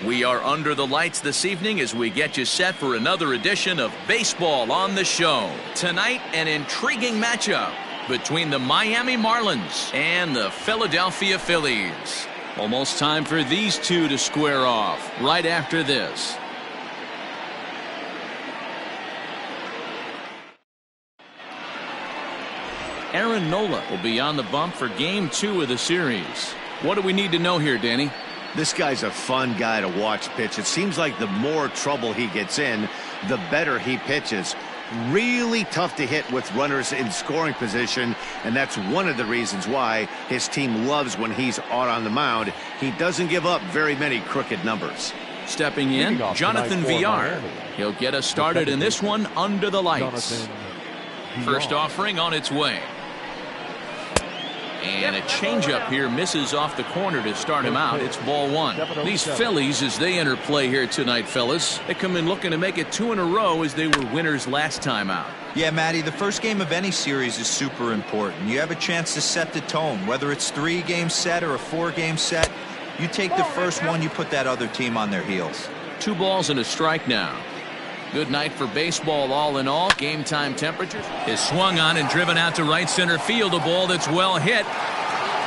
We are under the lights this evening as we get you set for another edition of Baseball on the Show. Tonight, an intriguing matchup between the Miami Marlins and the Philadelphia Phillies. Almost time for these two to square off right after this. Aaron Nola will be on the bump for Game 2 of the series. What do we need to know here, Danny? This guy's a fun guy to watch pitch. It seems like the more trouble he gets in, the better he pitches. Really tough to hit with runners in scoring position, and that's one of the reasons why his team loves when he's out on the mound. He doesn't give up very many crooked numbers. Stepping in, Jonathan Villar. He'll get us started in this one under the lights. First offering on its way. And a changeup here misses off the corner to start him out. It's ball one. These Phillies, as they enter play here tonight, fellas, they come in looking to make it 2 in a row as they were winners last time out. Yeah, Matty, the first game of any series is super important. You have a chance to set the tone, whether it's 3-game set or a 4-game set. You take the first one, you put that other team on their heels. 2 balls and a strike now. Good night for baseball all in all. Game time temperatures is swung on and driven out to right center field. A ball that's well hit.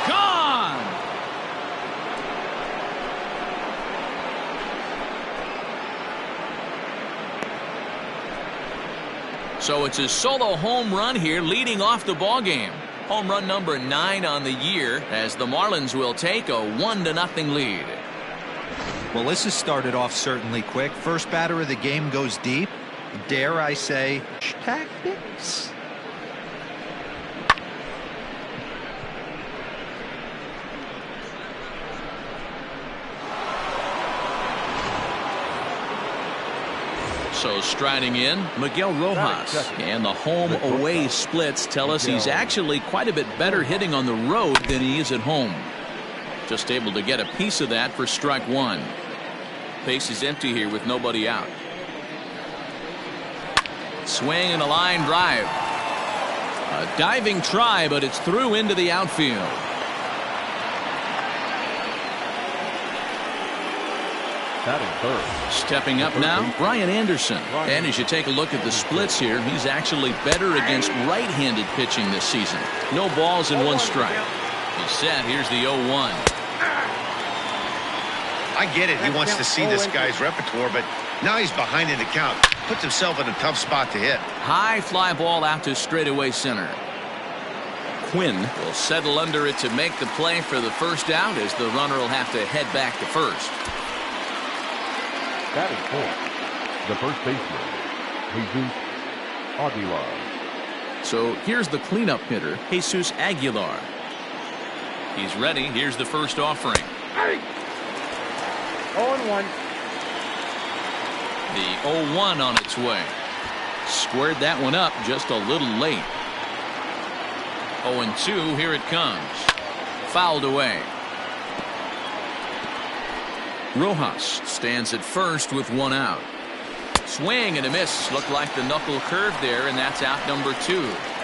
Gone! So it's his solo home run here leading off the ball game. Home run number 9 on the year as the Marlins will take a 1-0 lead. Well, this has started off certainly quick. First batter of the game goes deep. Dare I say, tactics? So striding in, Miguel Rojas. And the home-away splits tell us he's actually quite a bit better hitting on the road than he is at home. Just able to get a piece of that for strike one. Base is empty here with nobody out. Swing and a line drive. A diving try, but it's through into the outfield. Stepping up now, Brian Anderson. And as you take a look at the splits here, he's actually better against right-handed pitching this season. No balls and 1 strike. He's set. Here's the 0-1. I get it. He wants to see this guy's repertoire, but now he's behind in the count. Puts himself in a tough spot to hit. High fly ball out to straightaway center. Quinn will settle under it to make the play for the first out as the runner will have to head back to first. Batting fourth, the first baseman, Jesus Aguilar. So here's the cleanup hitter, Jesus Aguilar. He's ready. Here's the first offering. 0-1. The 0-1 on its way. Squared that one up just a little late. 0-2, here it comes. Fouled away. Rojas stands at first with 1 out. Swing and a miss. Looked like the knuckle curve there, and that's out number 2.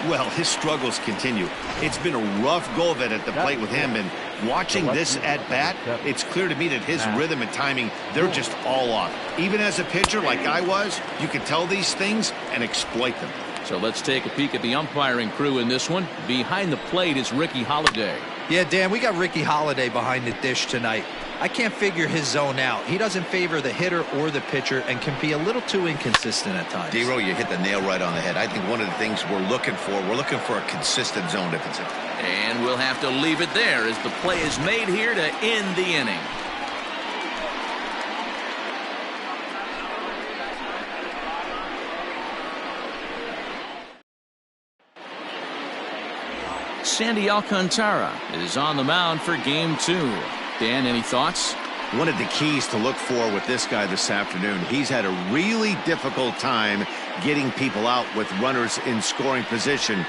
Well, his struggles continue. It's been a rough go of it at the plate with him, and watching this at bat, it's clear to me that his rhythm and timing, they're just all off. Even as a pitcher like I was, you can tell these things and exploit them. So let's take a peek at the umpiring crew in this one. Behind the plate is Ricky Holiday. Yeah, Dan, we got Ricky Holiday behind the dish tonight. I can't figure his zone out. He doesn't favor the hitter or the pitcher and can be a little too inconsistent at times. D-Row, you hit the nail right on the head. I think one of the things we're looking for a consistent zone defensive. And we'll have to leave it there as the play is made here to end the inning. Sandy Alcantara is on the mound for game 2. Dan, any thoughts? One of the keys to look for with this guy this afternoon, he's had a really difficult time getting people out with runners in scoring position.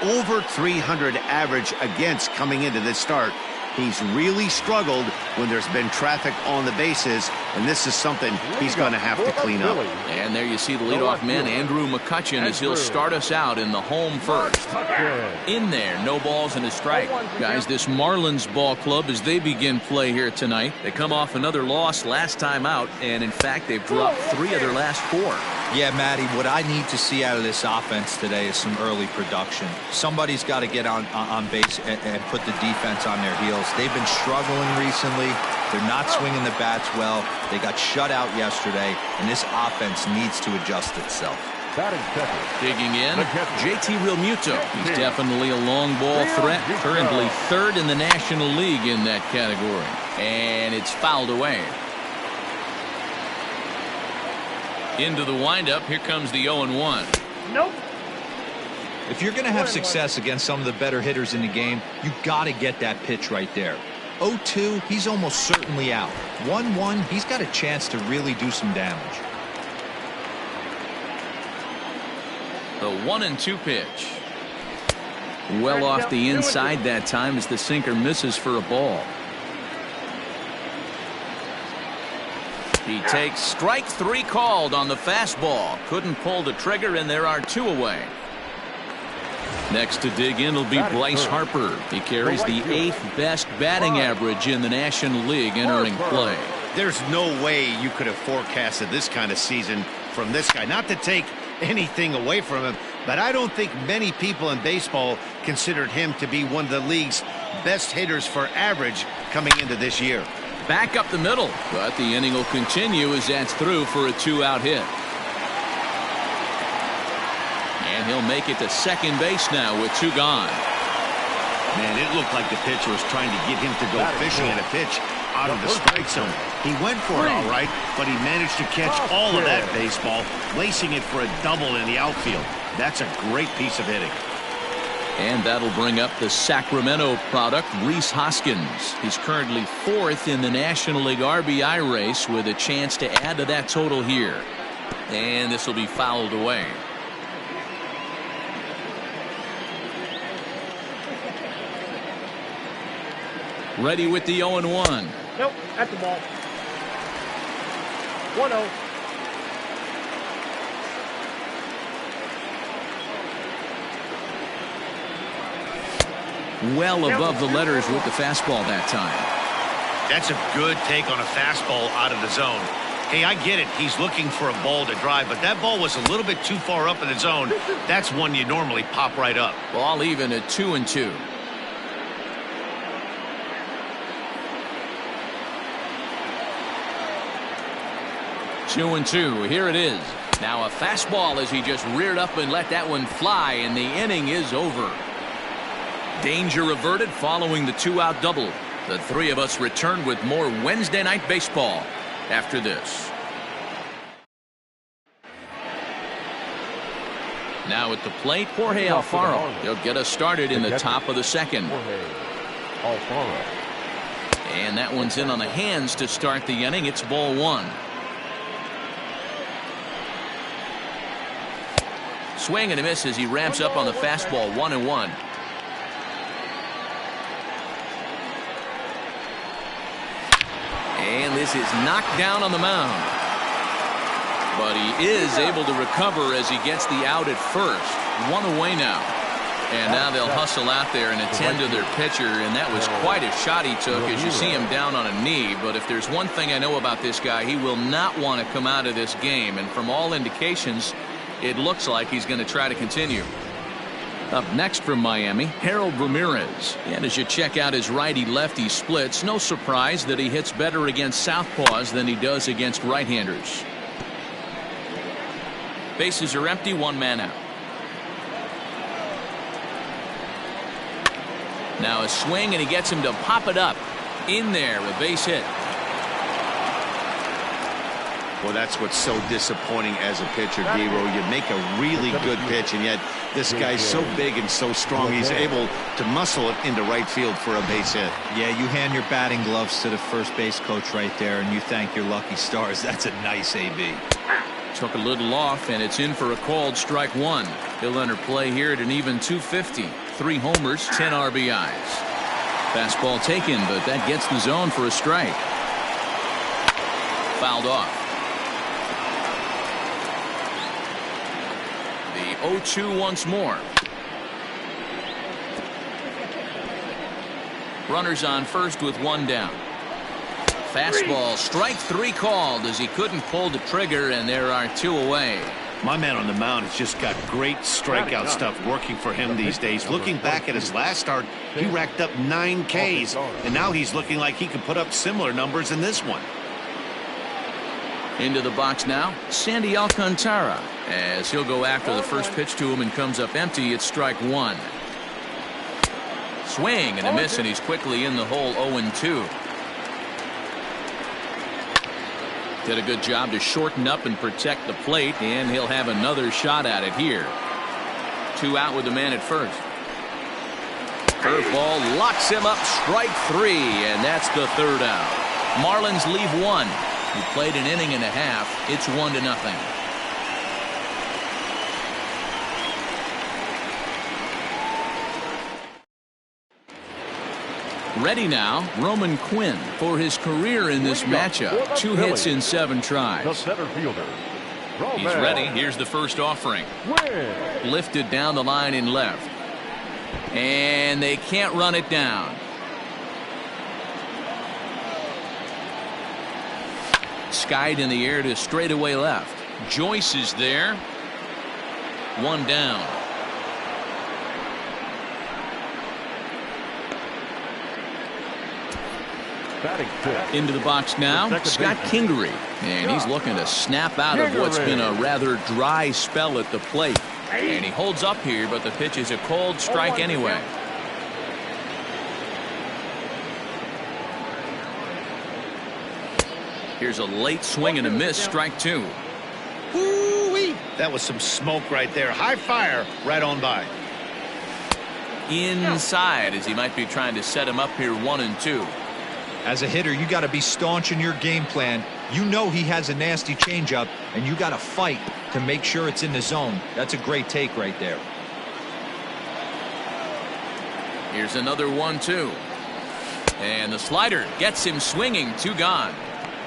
Over 300 average against coming into this start. He's really struggled when there's been traffic on the bases, and this is something he's going to have to clean up. And there you see the leadoff man, Andrew McCutchen, as he'll start us out in the home first. In there, no balls and a strike. Guys, this Marlins ball club, as they begin play here tonight, they come off another loss last time out, and in fact, they've dropped 3 of their last 4. Yeah, Matty, what I need to see out of this offense today is some early production. Somebody's got to get on base and put the defense on their heels. They've been struggling recently. They're not swinging the bats well. They got shut out yesterday, and this offense needs to adjust itself. Digging in, JT Realmuto. He's definitely a long ball threat. Currently 3rd in the National League in that category. And it's fouled away. Into the windup, here comes the 0-1. Nope. If you're going to have success against some of the better hitters in the game, you got to get that pitch right there. 0-2, he's almost certainly out. 1-1, he's got a chance to really do some damage. The 1-2 pitch. Well off the inside that time as the sinker misses for a ball. He takes strike 3 called on the fastball. Couldn't pull the trigger, and there are 2 away. Next to dig in will be Bryce Harper. He carries the 8th best batting average in the National League entering play. There's no way you could have forecasted this kind of season from this guy. Not to take anything away from him, but I don't think many people in baseball considered him to be one of the league's best hitters for average coming into this year. Back up the middle, but the inning will continue as that's through for a 2-out hit. And he'll make it to second base now with 2 gone. Man, it looked like the pitcher was trying to get him to go fishing at a pitch out of the strike zone. He went for it all right, but he managed to catch all of that baseball, lacing it for a double in the outfield. That's a great piece of hitting. And that'll bring up the Sacramento product, Rhys Hoskins. He's currently 4th in the National League RBI race with a chance to add to that total here. And this will be fouled away. Ready with the 0-1. Nope, at the ball. 1-0. Well above the letters with the fastball that time. That's a good take on a fastball out of the zone. Hey, I get it. He's looking for a ball to drive, but that ball was a little bit too far up in the zone. That's one you normally pop right up. Ball even at 2-2. Two and 2. Here it is. Now a fastball as he just reared up and let that one fly, and the inning is over. Danger averted following the 2-out double. The 3 of us return with more Wednesday Night Baseball after this. Now at the plate, Jorge Alfaro. He'll get us started in the top of the second. And that one's in on the hands to start the inning. It's ball 1. Swing and a miss as he ramps up on the fastball. 1-1. And this is knocked down on the mound. But he is able to recover as he gets the out at first. 1 away now. And now they'll hustle out there and attend to their pitcher. And that was quite a shot he took as you see him down on a knee. But if there's one thing I know about this guy, he will not want to come out of this game. And from all indications, it looks like he's going to try to continue. Up next from Miami, Harold Ramirez. And as you check out his righty-lefty splits, no surprise that he hits better against southpaws than he does against right-handers. Bases are empty, 1 man out. Now a swing, and he gets him to pop it up. In there, a base hit. Well, that's what's so disappointing as a pitcher, D-Row. You make a really good pitch, and yet this guy's so big and so strong, he's able to muscle it into right field for a base hit. Yeah, you hand your batting gloves to the first base coach right there, and you thank your lucky stars. That's a nice AB. Took a little off, and it's in for a called strike 1. He'll enter play here at an even 250. 3 homers, 10 RBIs. Fastball taken, but that gets the zone for a strike. Fouled off. The 0-2 once more. Runners on first with one down. Fastball, strike three called as he couldn't pull the trigger, and there are two away. My man on the mound has just got great strikeout stuff working for him these days. Looking back at his last start, he racked up 9 Ks, and now he's looking like he could put up similar numbers in this one. Into the box now, Sandy Alcantara, as he'll go after the first pitch to him and comes up empty. It's strike one. Swing and a miss, and he's quickly in the hole. 0-2. Did a good job to shorten up and protect the plate, and he'll have another shot at it here. 2 out with the man at first. Curveball locks him up. Strike 3, and that's the 3rd out. Marlins leave 1. He played an inning and a half. It's 1-0. Ready now, Roman Quinn for his career in this matchup. 2 hits in 7 tries. The center fielder. He's ready. Here's the first offering. Lifted down the line in left. And they can't run it down. Skied in the air to straightaway left. Joyce is there. 1 down. Into the box now, Scott Kingery, and he's looking to snap out of what's been a rather dry spell at the plate. And he holds up here, but the pitch is a cold strike anyway. Here's a late swing and a miss. Strike 2. Ooh-wee. That was some smoke right there. High fire right on by. Inside, as he might be trying to set him up here. 1-2. As a hitter, you got to be staunch in your game plan. You know he has a nasty changeup, and you got to fight to make sure it's in the zone. That's a great take right there. Here's another 1-2. And the slider gets him swinging. 2 gone.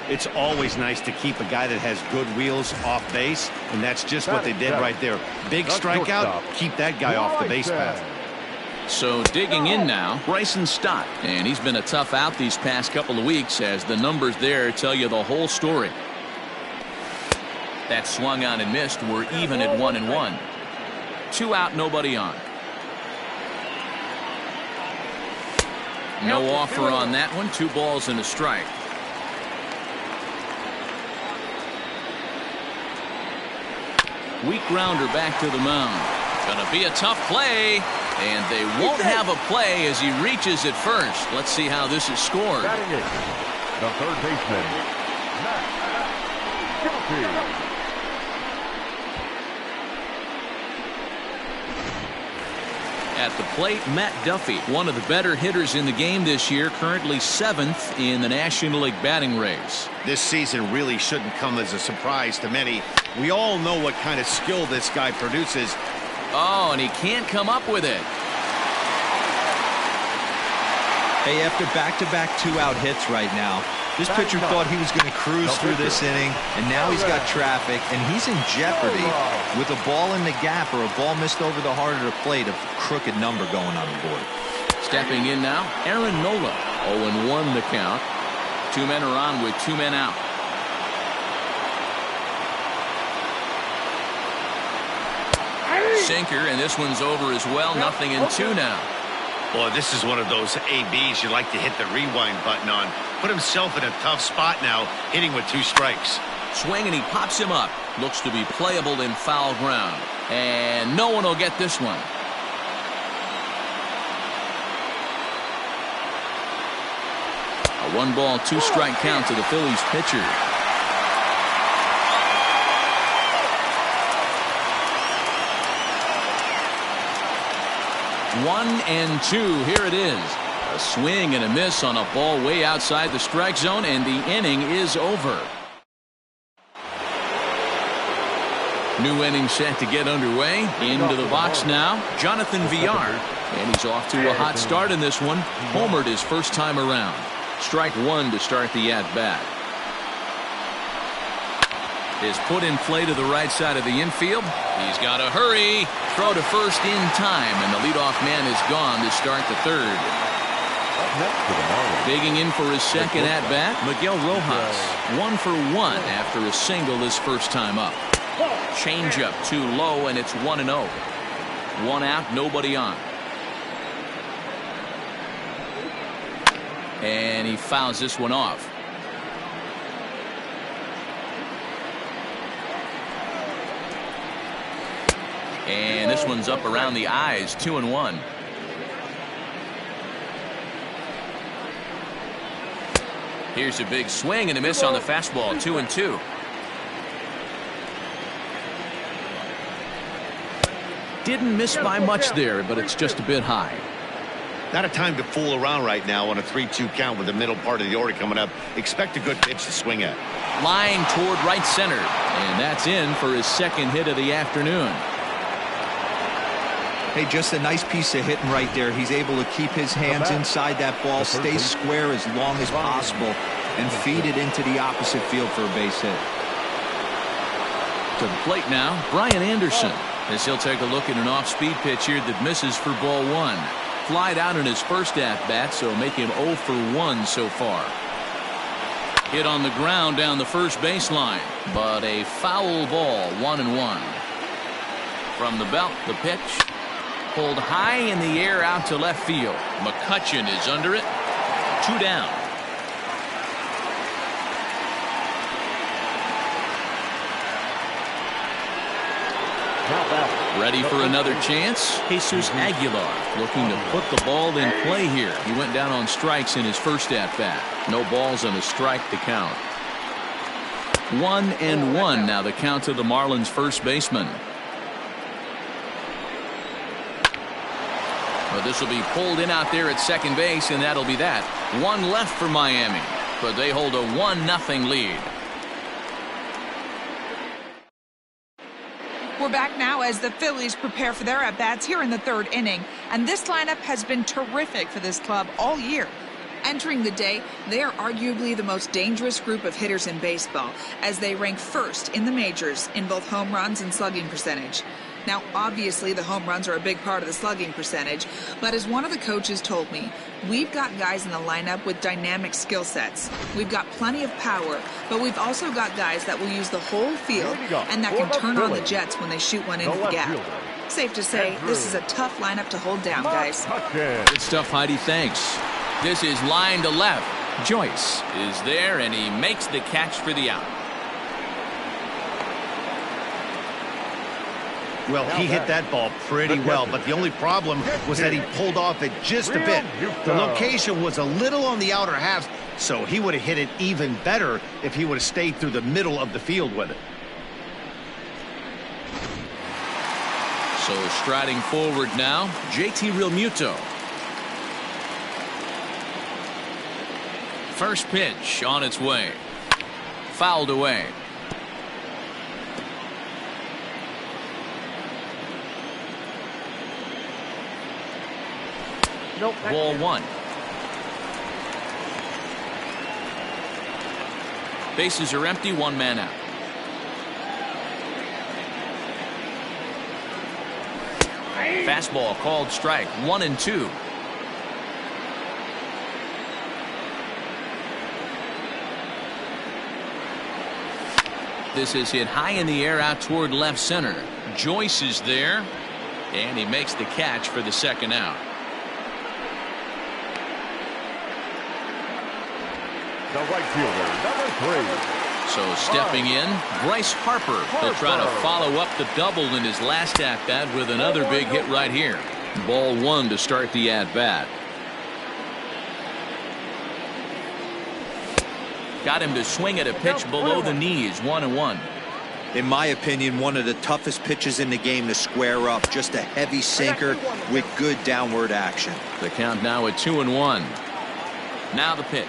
It's always nice to keep a guy that has good wheels off base, and that's just what they did right there. Big strikeout, keep that guy off the base path. So digging in now, Bryson Stott, and he's been a tough out these past couple of weeks, as the numbers there tell you the whole story. That swung on and missed. We're even at 1-1. 2 out, nobody on. No offer on that one. 2 balls and a strike. Weak grounder back to the mound. Gonna be a tough play. And they won't have a play as he reaches at first. Let's see how this is scored. The third baseman, Matt Duffy. At the plate, Matt Duffy, one of the better hitters in the game this year, currently 7th in the National League batting race. This season really shouldn't come as a surprise to many. We all know what kind of skill this guy produces. Oh, and he can't come up with it. Hey, after back-to-back 2-out hits right now, this pitcher thought he was going to cruise through this inning, and now he's got traffic, and he's in jeopardy with a ball in the gap or a ball missed over the heart of the plate, a crooked number going on the board. Stepping in now, Aaron Nola. 0-1 the count. 2 men are on with 2 men out. Sinker, and this one's over as well. 0-2 now. Boy, this is one of those ABs you like to hit the rewind button on. Put himself in a tough spot now, hitting with 2 strikes. Swing, and he pops him up. Looks to be playable in foul ground. And no one will get this one. A 1-ball, 2-strike count to the Phillies pitcher. 1-2. Here it is. A swing and a miss on a ball way outside the strike zone, and the inning is over. New inning set to get underway. Into the box now, Jonathan Villar. And he's off to a hot start in this one. Homered his first time around. Strike one to start the at-bat. Is put in play to the right side of the infield. He's got to hurry. Throw to first in time, and the leadoff man is gone to start the third. Digging in for his second at-bat, Miguel Rojas. 1 for 1 after a single his first time up. Changeup too low, and it's 1-0. One out, nobody on. And he fouls this one off. And this one's up around the eyes, 2-1. Here's a big swing and a miss on the fastball, 2-2. Didn't miss by much there, but it's just a bit high. Not a time to fool around right now on a 3-2 count with the middle part of the order coming up. Expect a good pitch to swing at. Line toward right center, and that's in for his second hit of the afternoon. Hey, just a nice piece of hitting right there. He's able to keep his hands inside that ball, stay square as long as possible, and feed it into the opposite field for a base hit. To the plate now, Brian Anderson, as he'll take a look at an off-speed pitch here that misses for ball one. Flied out in his first at-bat, so make him 0 for 1 so far. Hit on the ground down the first baseline, but a foul ball, 1-1. From the belt, the pitch. Pulled high in the air out to left field. McCutchen is under it. 2 down. Ready for another chance. Jesus Aguilar looking to put the ball in play here. He went down on strikes in his first at-bat. No balls and a strike to count. 1-1 now the count to the Marlins first baseman. But this will be pulled in out there at second base, and that'll be that. One left for Miami, but they hold a 1-0 lead. We're back now as the Phillies prepare for their at-bats here in the third inning. And this lineup has been terrific for this club all year. Entering the day, they are arguably the most dangerous group of hitters in baseball, as they rank first in the majors in both home runs and slugging percentage. Now, obviously, the home runs are a big part of the slugging percentage, but as one of the coaches told me, we've got guys in the lineup with dynamic skill sets. We've got plenty of power, but we've also got guys that will use the whole field and that can turn on the jets when they shoot one into the gap. Safe to say, this is a tough lineup to hold down, guys. Good stuff, Heidi. Thanks. This is line to left. Joyce is there, and he makes the catch for the out. Well, he hit that ball pretty well, but the only problem was that he pulled off it just a bit. The location was a little on the outer half, so he would have hit it even better if he would have stayed through the middle of the field with it. So striding forward now, JT Realmuto. First pitch on its way. Fouled away. Nope. Ball one. Bases are empty, one man out. Fastball called strike, 1-2. This is hit high in the air out toward left center. Joyce is there, and he makes the catch for the second out. The right fielder, number 3. So stepping in, Bryce Harper to try to follow up the double in his last at-bat with another big hit right here. Ball one to start the at-bat. Got him to swing at a pitch below the knees, 1-1. In my opinion, one of the toughest pitches in the game to square up. Just a heavy sinker with good downward action. The count now at 2-1. Now the pitch.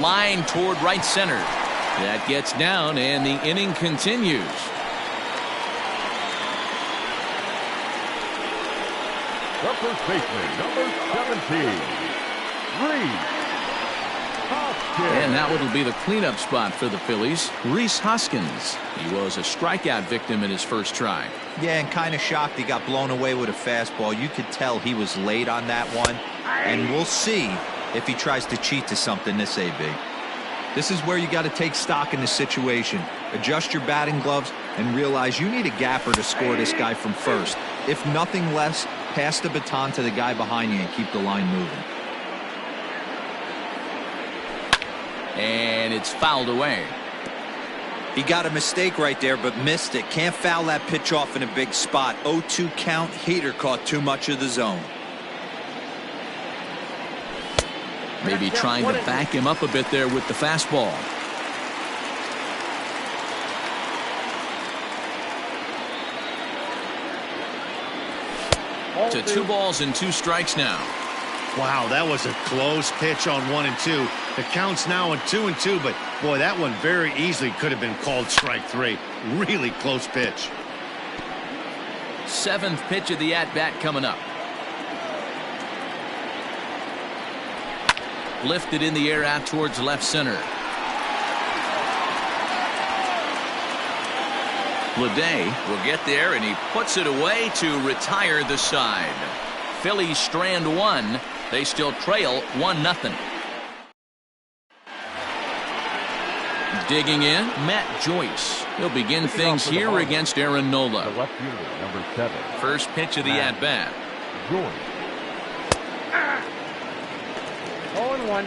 Line toward right center. That gets down, and the inning continues. the first baseman, number 17, Reese Hoskins. And now it'll be the cleanup spot for the Phillies, Reese Hoskins. He was a strikeout victim in his first try. Yeah, and kind of shocked he got blown away with a fastball. You could tell he was late on that one. And we'll see if he tries to cheat to something this AB. This is where you got to take stock in the situation. Adjust your batting gloves and realize you need a gapper to score this guy from first. If nothing less, pass the baton to the guy behind you and keep the line moving. And it's fouled away. He got a mistake right there, but missed it. Can't foul that pitch off in a big spot. 0-2 count. Heater caught too much of the zone. Maybe trying to back him up a bit there with the fastball. To 2 balls and 2 strikes now. Wow, that was a close pitch on 1 and 2. The count's now on 2 and 2, but boy, that one very easily could have been called strike 3. Really close pitch. 7th pitch of the at-bat coming up. Lifted in the air out towards left center. Bleday will get there, and he puts it away to retire the side. Phillies strand 1. They still trail 1-0. Digging in, Matt Joyce. He'll begin things here against Aaron Nola. The left fielder, number 7. First pitch of the at-bat. Joyce. 0-1.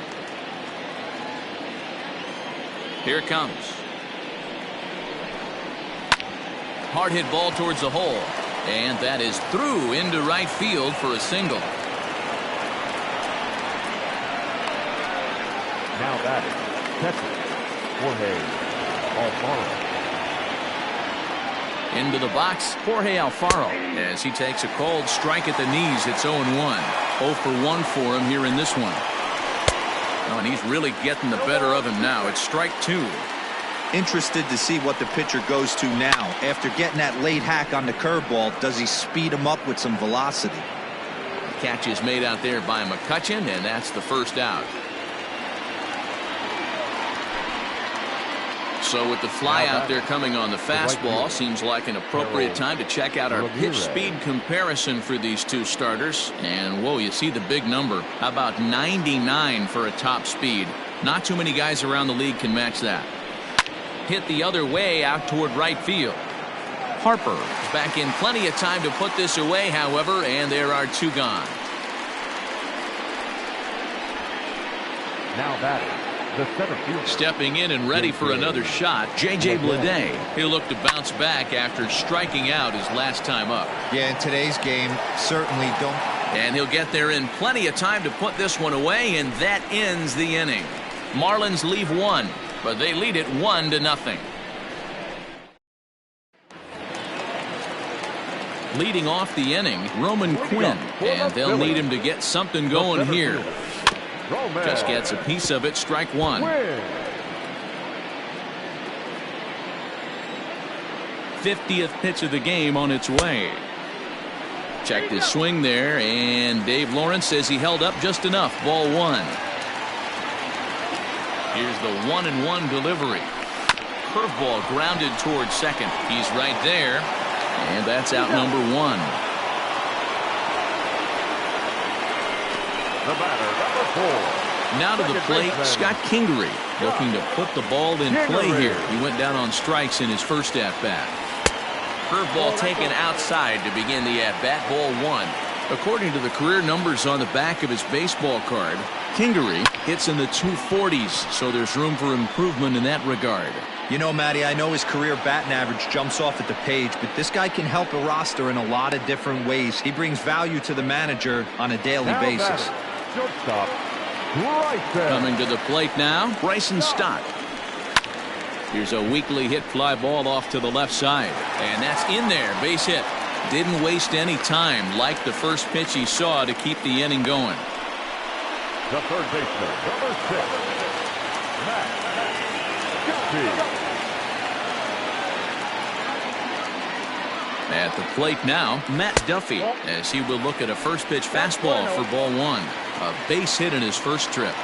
Here it comes. Hard hit ball towards the hole. And that is through into right field for a single. Now batting, catcher, Jorge Alfaro. Into the box, Jorge Alfaro, as he takes a cold strike at the knees. It's 0-1. 0 for 1 for him here in this one. Oh, and he's really getting the better of him now. It's strike 2. Interested to see what the pitcher goes to now. After getting that late hack on the curveball, does he speed him up with some velocity? Catch is made out there by McCutchen, and that's the first out. So with the fly out there coming on the fastball, seems like an appropriate time to check out our pitch speed comparison for these two starters. And whoa, you see the big number. How about 99 for a top speed? Not too many guys around the league can match that. Hit the other way out toward right field. Harper is back in plenty of time to put this away, however, and there are 2 gone. Now batting, the center fielder. Stepping in and ready for another shot, J.J. Bleday. He'll look to bounce back after striking out his last time up. Yeah, in today's game, certainly don't. And he'll get there in plenty of time to put this one away, and that ends the inning. Marlins leave 1, but they lead it 1-0. Leading off the inning, Roman Quinn, and they'll need him to get something going here. Just gets a piece of it, strike 1. 50th pitch of the game on its way. Checked his swing there, and Dave Lawrence says he held up just enough. Ball 1. Here's the 1-1 delivery. Curveball grounded towards second. He's right there, and that's out number 1. The batter, number 4. Now to the plate, Scott Kingery, looking to put the ball in play here. He went down on strikes in his first at-bat. Curveball taken outside to begin the at-bat. Ball 1. According to the career numbers on the back of his baseball card, Kingery hits in the 240s, so there's room for improvement in that regard. You know, Matty, I know his career batting average jumps off at the page, but this guy can help a roster in a lot of different ways. He brings value to the manager on a daily basis. Shortstop, right there. Coming to the plate now, Bryson Stott. Here's a weakly hit fly ball off to the left side, and that's in there. Base hit. Didn't waste any time, like the first pitch he saw, to keep the inning going. The third baseman, number 6, Matt Guffey. At the plate now, Matt Duffy, as he will look at a first pitch fastball for ball one. A base hit in his first trip.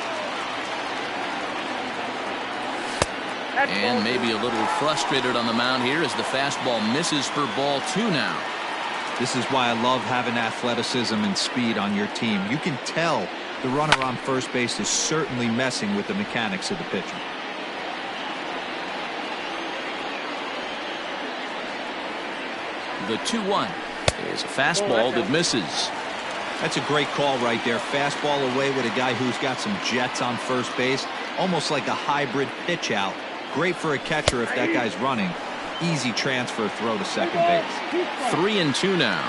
And maybe a little frustrated on the mound here as the fastball misses for ball two now. This is why I love having athleticism and speed on your team. You can tell the runner on first base is certainly messing with the mechanics of the pitcher. The 2-1 is a fastball that misses. That's a great call right there. Fastball away with a guy who's got some jets on first base. Almost like a hybrid pitch out. Great for a catcher if that guy's running. Easy transfer throw to second base. 3-2 now.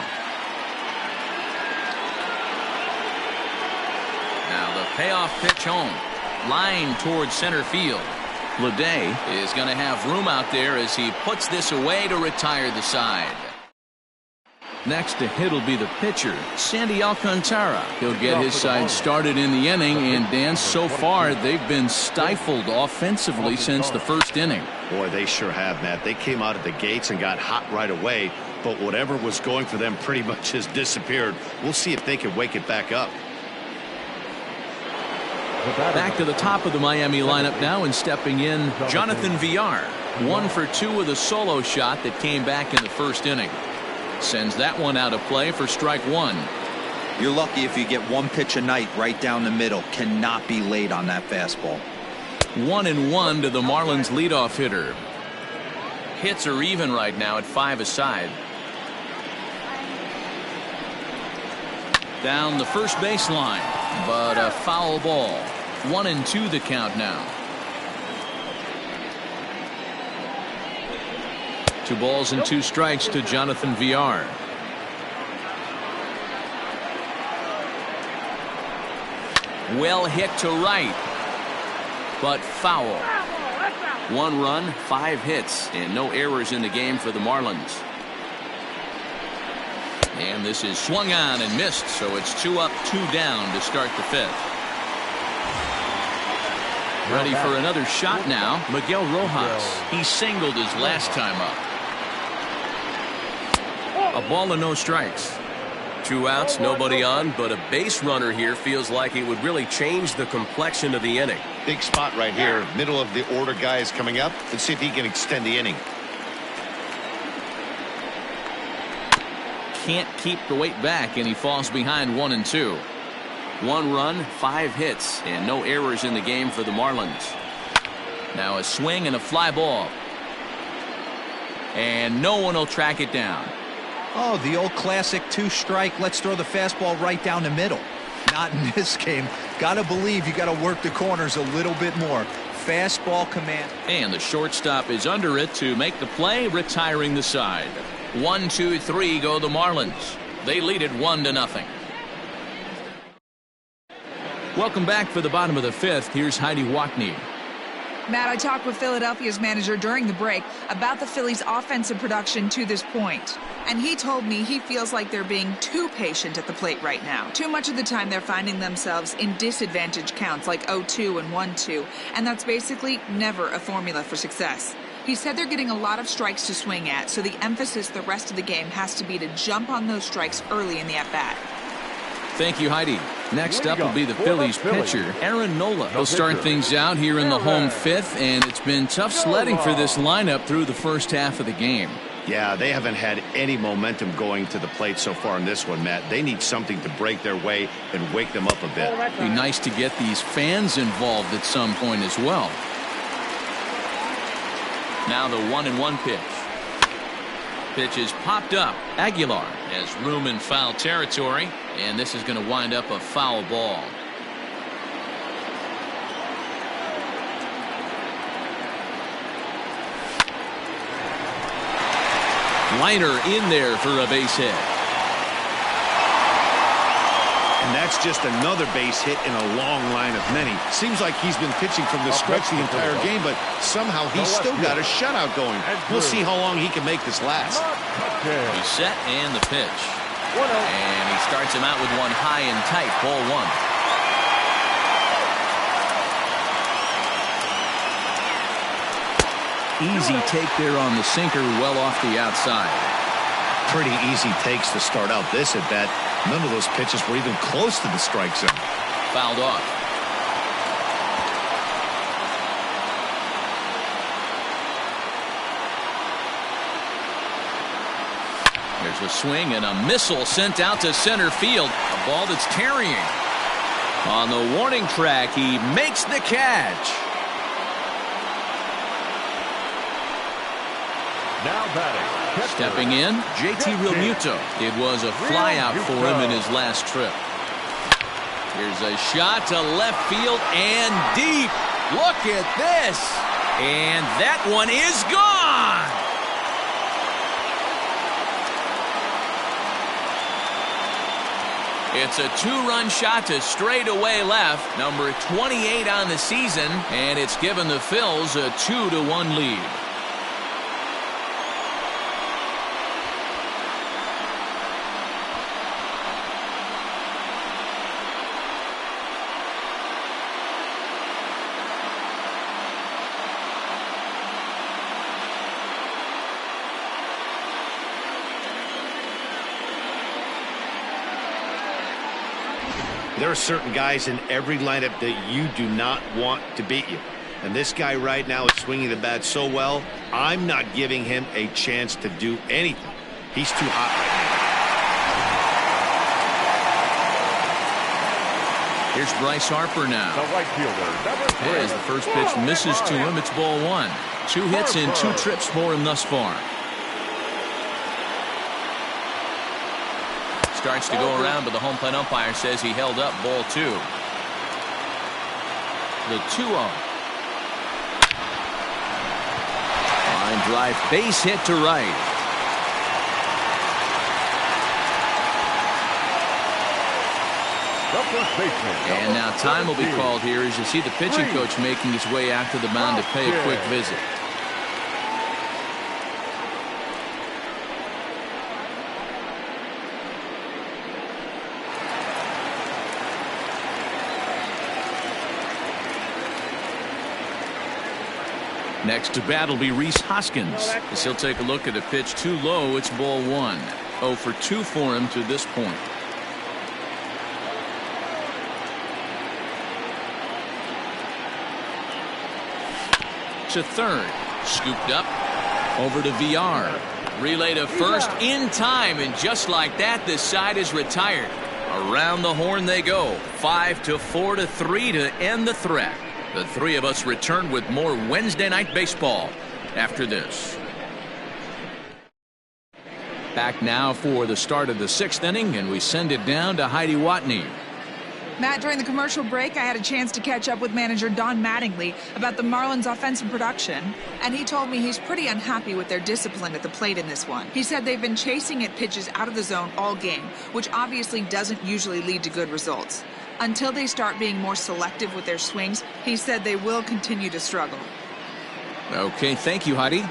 Now the payoff pitch home. Line towards center field. Leday is going to have room out there as he puts this away to retire the side. Next to hit will be the pitcher, Sandy Alcantara. He'll get his side started in the inning, and Dan, so far they've been stifled offensively since the first inning. Boy, they sure have, Matt. They came out of the gates and got hot right away, but whatever was going for them pretty much has disappeared. We'll see if they can wake it back up. Back to the top of the Miami lineup now, and stepping in, Jonathan Villar. 1 for 2 with a solo shot that came back in the first inning. Sends that one out of play for strike one. You're lucky if you get one pitch a night right down the middle. Cannot be late on that fastball. 1-1 to the Marlins leadoff hitter. Hits are even right now at 5 aside. Down the first baseline, but a foul ball. 1-2 the count now. 2 balls and 2 strikes to Jonathan Villar. Well hit to right, but foul. 1 run, 5 hits, and no errors in the game for the Marlins. And this is swung on and missed, so it's 2 up, 2 down to start the 5th. Ready for another shot now, Miguel Rojas. He singled his last time up. A ball and no strikes. 2 outs, nobody on, but a base runner here feels like it would really change the complexion of the inning. Big spot right here. Middle of the order guy is coming up. Let's see if he can extend the inning. Can't keep the weight back, and he falls behind 1-2. 1 run, 5 hits, and no errors in the game for the Marlins. Now a swing and a fly ball. And no one will track it down. Oh, the old classic 2-strike. Let's throw the fastball right down the middle. Not in this game. Got to believe you got to work the corners a little bit more. Fastball command. And the shortstop is under it to make the play, retiring the side. 1, 2, 3 go the Marlins. They lead it 1-0. Welcome back for the bottom of the 5th. Here's Heidi Wackney. Matt, I talked with Philadelphia's manager during the break about the Phillies' offensive production to this point. And he told me he feels like they're being too patient at the plate right now. Too much of the time they're finding themselves in disadvantage counts like 0-2 and 1-2. And that's basically never a formula for success. He said they're getting a lot of strikes to swing at, so the emphasis the rest of the game has to be to jump on those strikes early in the at-bat. Thank you, Heidi. Next up will be the Phillies pitcher, Aaron Nola. He'll start things out here in the home 5th, and it's been tough sledding for this lineup through the first half of the game. Yeah, they haven't had any momentum going to the plate so far in this one, Matt. They need something to break their way and wake them up a bit. It'd be nice to get these fans involved at some point as well. Now the 1-1 pitch. Pitch is popped up. Aguilar has room in foul territory, and this is going to wind up a foul ball. Liner in there for a base hit. And that's just another base hit in a long line of many. Seems like he's been pitching from the stretch the entire game, but somehow he's still got a shutout going. We'll see how long he can make this last. He's set and the pitch. And he starts him out with one high and tight, ball 1. Easy take there on the sinker, well off the outside. Pretty easy takes to start out this at bat. None of those pitches were even close to the strike zone. Fouled off. There's a swing and a missile sent out to center field. A ball that's carrying. On the warning track, he makes the catch. Now batting. Stepping in, JT Realmuto. It was a flyout for him in his last trip. Here's a shot to left field and deep. Look at this. And that one is gone. It's a two-run shot to straightaway left, number 28 on the season, and it's given the Phils a 2-1 lead. There are certain guys in every lineup that you do not want to beat you. And this guy right now is swinging the bat so well, I'm not giving him a chance to do anything. He's too hot right now. Here's Bryce Harper now. The right fielder, number 3. As the first pitch misses to him, it's ball one. 2 hits and 2 trips for him thus far. Starts to go around, but the home plate umpire says he held up ball 2. The 2-0. Line drive, base hit to right. The first baseman. And now time will be called here as you see the pitching coach making his way out to the mound to pay a quick visit. Next to bat will be Rhys Hoskins as he'll take a look at a pitch too low. It's ball 1. 0 for 2 for him to this point. To third, scooped up over to VR, relay to first in time, and just like that this side is retired. Around the horn they go. 5-4 to 3 to end the threat. The three of us return with more Wednesday night baseball after this. Back now for the start of the 6th inning, and we send it down to Heidi Watney. Matt, during the commercial break, I had a chance to catch up with manager Don Mattingly about the Marlins' offensive production, and he told me he's pretty unhappy with their discipline at the plate in this one. He said they've been chasing at pitches out of the zone all game, which obviously doesn't usually lead to good results. Until they start being more selective with their swings, he said they will continue to struggle. Okay, thank you, Heidi.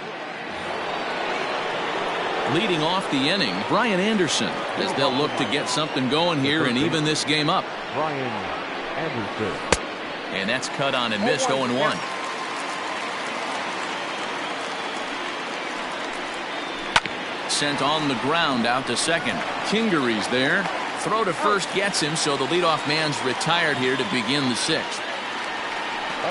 Leading off the inning, Brian Anderson, as they'll look to get something going here and even this game up. Brian Anderson. And that's cut on and missed 0-1. Sent on the ground out to second. Kingery's there. Throw to first gets him, so the leadoff man's retired here to begin the 6th.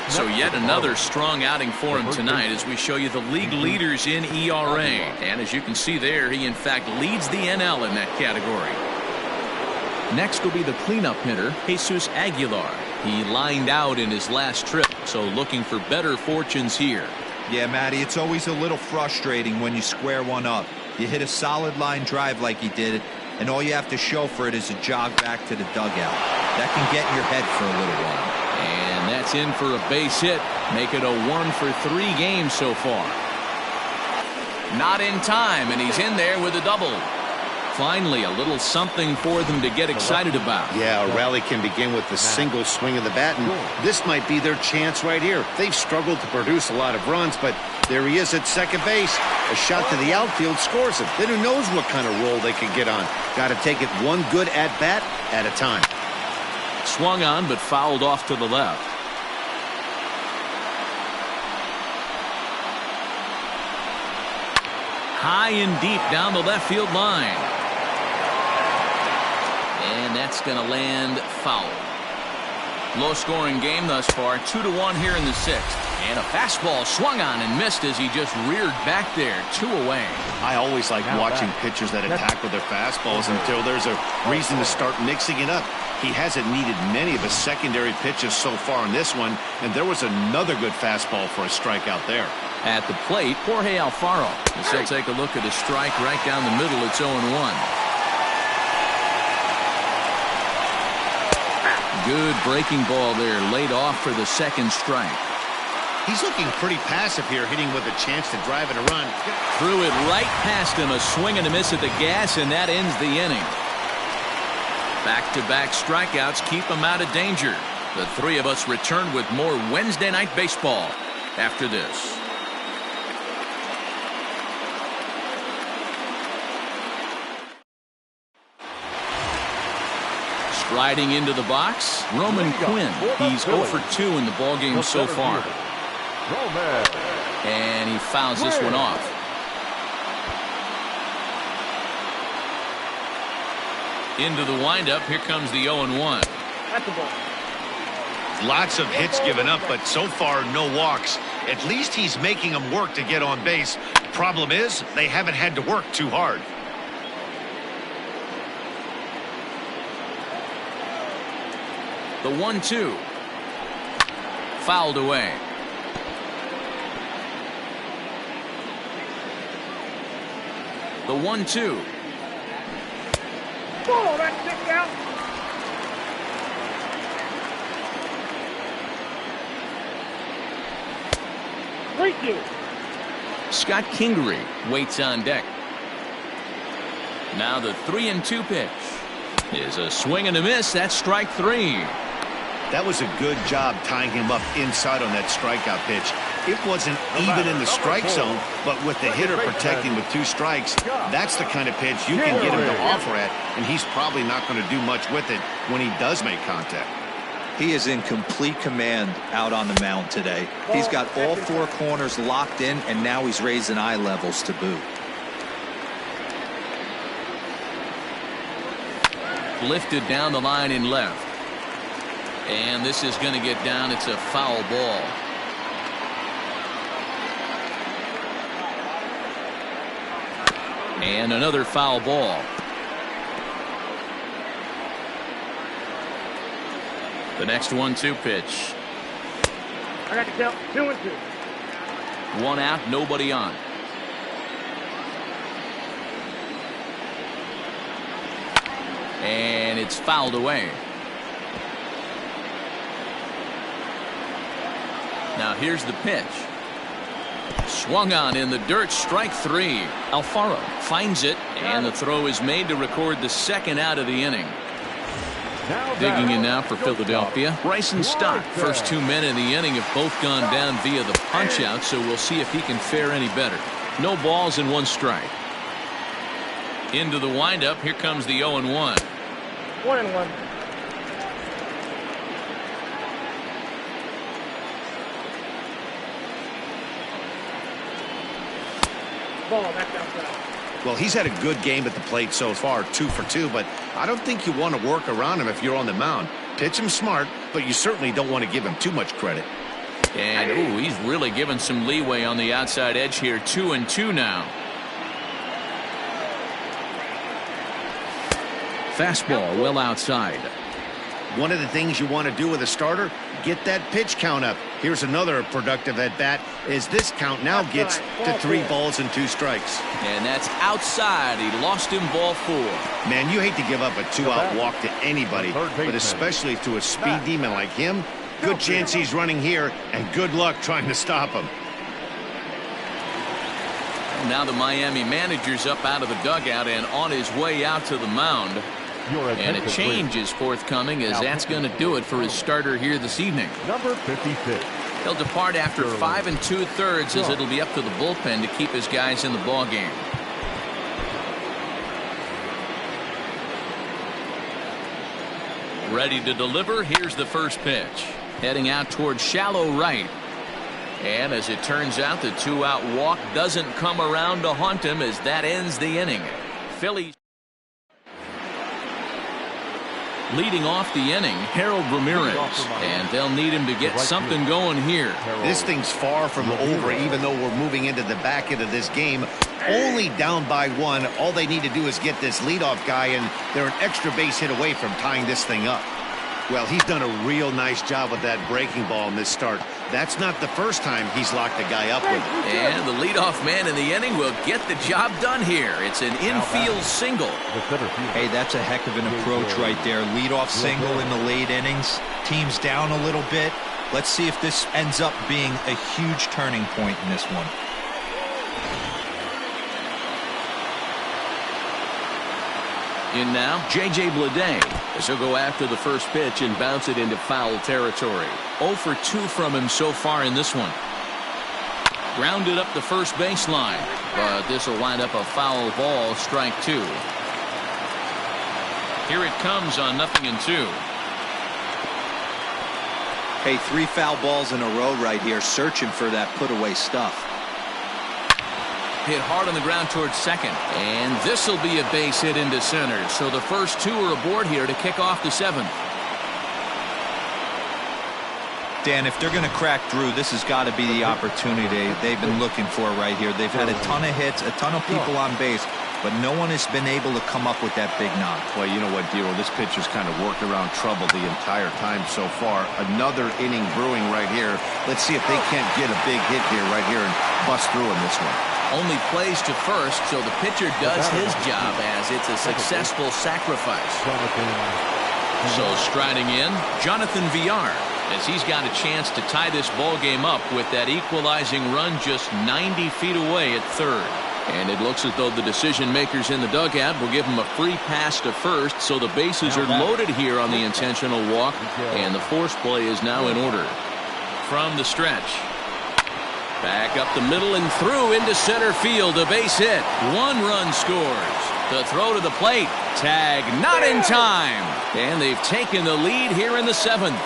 So yet another strong outing for him tonight as we show you the league leaders in ERA. And as you can see there, he in fact leads the NL in that category. Next will be the cleanup hitter, Jesus Aguilar. He lined out in his last trip, so looking for better fortunes here. Yeah, Matty, it's always a little frustrating when you square one up. You hit a solid line drive like he did, and all you have to show for it is a jog back to the dugout. That can get in your head for a little while. And that's in for a base hit. Make it a 1 for 3 games so far. Not in time, and he's in there with a double. Finally, a little something for them to get excited about. Yeah, a rally can begin with a single swing of the bat, and this might be their chance right here. They've struggled to produce a lot of runs, but there he is at second base. A shot to the outfield scores him. Then who knows what kind of roll they could get on. Got to take it one good at-bat at a time. Swung on, but fouled off to the left. high and deep down the left field line. And that's going to land foul. Low-scoring game thus far, 2-1 here in the sixth. And a fastball swung on and missed as he just reared back there, 2 away. I always like watching pitchers that attack with their fastballs until there's a reason to start mixing it up. He hasn't needed many of his secondary pitches so far in this one, and there was another good fastball for a strikeout there. At the plate, Jorge Alfaro. As he'll take a look at a strike right down the middle. It's 0-1. Good breaking ball there, laid off for the second strike. He's looking pretty passive here, hitting with a chance to drive and a run. Threw it right past him, a swing and a miss at the gas, and that ends the inning. Back-to-back strikeouts keep him out of danger. The three of us return with more Wednesday Night Baseball after this. Riding into the box, Roman Quinn. He's 0 for 2 in the ballgame so far. And he fouls this one off. Into the windup, here comes the 0-1. Lots of hits given up, but so far no walks. At least he's making them work to get on base. Problem is, they haven't had to work too hard. The 1-2. Fouled away. The 1-2. Oh, that's stick out. Thank you. Scott Kingery waits on deck. Now the 3-2 pitch is a swing and a miss. That's strike 3. That was a good job tying him up inside on that strikeout pitch. It wasn't even in the strike zone, but with the hitter protecting with 2 strikes, that's the kind of pitch you can get him to offer at, and he's probably not going to do much with it when he does make contact. He is in complete command out on the mound today. He's got all 4 corners locked in, and now he's raising eye levels to boot. Lifted down the line in left. And this is going to get down. It's a foul ball. And another foul ball. The next 1-2 pitch. I got to count 2-2. 1 out, nobody on. And it's fouled away. Now here's the pitch. Swung on in the dirt, strike 3. Alfaro finds it, and the throw is made to record the second out of the inning. Digging in now for Philadelphia, Bryson Stott. First 2 men in the inning have both gone down via the punch-out, so we'll see if he can fare any better. No balls and 1 strike. Into the windup, here comes the 0-1. 1-1. Ball back outside. Well, he's had a good game at the plate so far, 2 for 2, but I don't think you want to work around him if you're on the mound. Pitch him smart, but you certainly don't want to give him too much credit. And, ooh, he's really given some leeway on the outside edge here. 2-2 now. Fastball well outside. One of the things you want to do with a starter, get that pitch count up. Here's another productive at-bat as this count now gets to 3 balls and 2 strikes. And that's outside. He lost him ball 4. Man, you hate to give up a 2-out walk to anybody, but especially to a speed demon like him. Good chance he's running here, and good luck trying to stop him. Now the Miami manager's up out of the dugout and on his way out to the mound. And a change is forthcoming, as that's going to do it for his starter here this evening. Number 56. He'll depart after 5 2/3, as it'll be up to the bullpen to keep his guys in the ball game. Ready to deliver. Here's the first pitch. Heading out towards shallow right. And as it turns out, the 2-out walk doesn't come around to haunt him as that ends the inning. Phillies leading off the inning, Harold Ramirez, and they'll need him to get something going here. This thing's far from over, even though we're moving into the back end of this game. Only down by 1. All they need to do is get this leadoff guy, and they're an extra base hit away from tying this thing up. Well, he's done a real nice job with that breaking ball in this start. That's not the first time he's locked a guy up with it. And the leadoff man in the inning will get the job done here. It's an infield single. Hey, that's a heck of an approach right there. Leadoff single in the late innings. Team's down a little bit. Let's see if this ends up being a huge turning point in this one. In now, J.J. Bleday, as he'll go after the first pitch and bounce it into foul territory. 0 for 2 from him so far in this one. Grounded up the first baseline, but this will wind up a foul ball, strike 2. Here it comes on 0-2. Hey, 3 foul balls in a row right here, searching for that put-away stuff. Hit hard on the ground towards second, and this will be a base hit into center. So the first 2 are aboard here to kick off the 7th. Dan, if they're going to crack through, this has got to be the opportunity they've been looking for right here. They've had a ton of hits, a ton of people on base, but no one has been able to come up with that big knock. Well, you know what, Dero, this pitcher's kind of worked around trouble the entire time so far. Another inning brewing right here. Let's see if they can't get a big hit here right here and bust through in this one. Only plays to first, so the pitcher does his job as it's a successful sacrifice. So striding in, Jonathan Villar, as he's got a chance to tie this ball game up with that equalizing run just 90 feet away at third. And it looks as though the decision makers in the dugout will give him a free pass to first, so the bases are loaded here on the intentional walk, and the force play is now in order. From the stretch, back up the middle and through into center field, a base hit. 1 run scores. The throw to the plate, tag not in time, and they've taken the lead here in the 7th.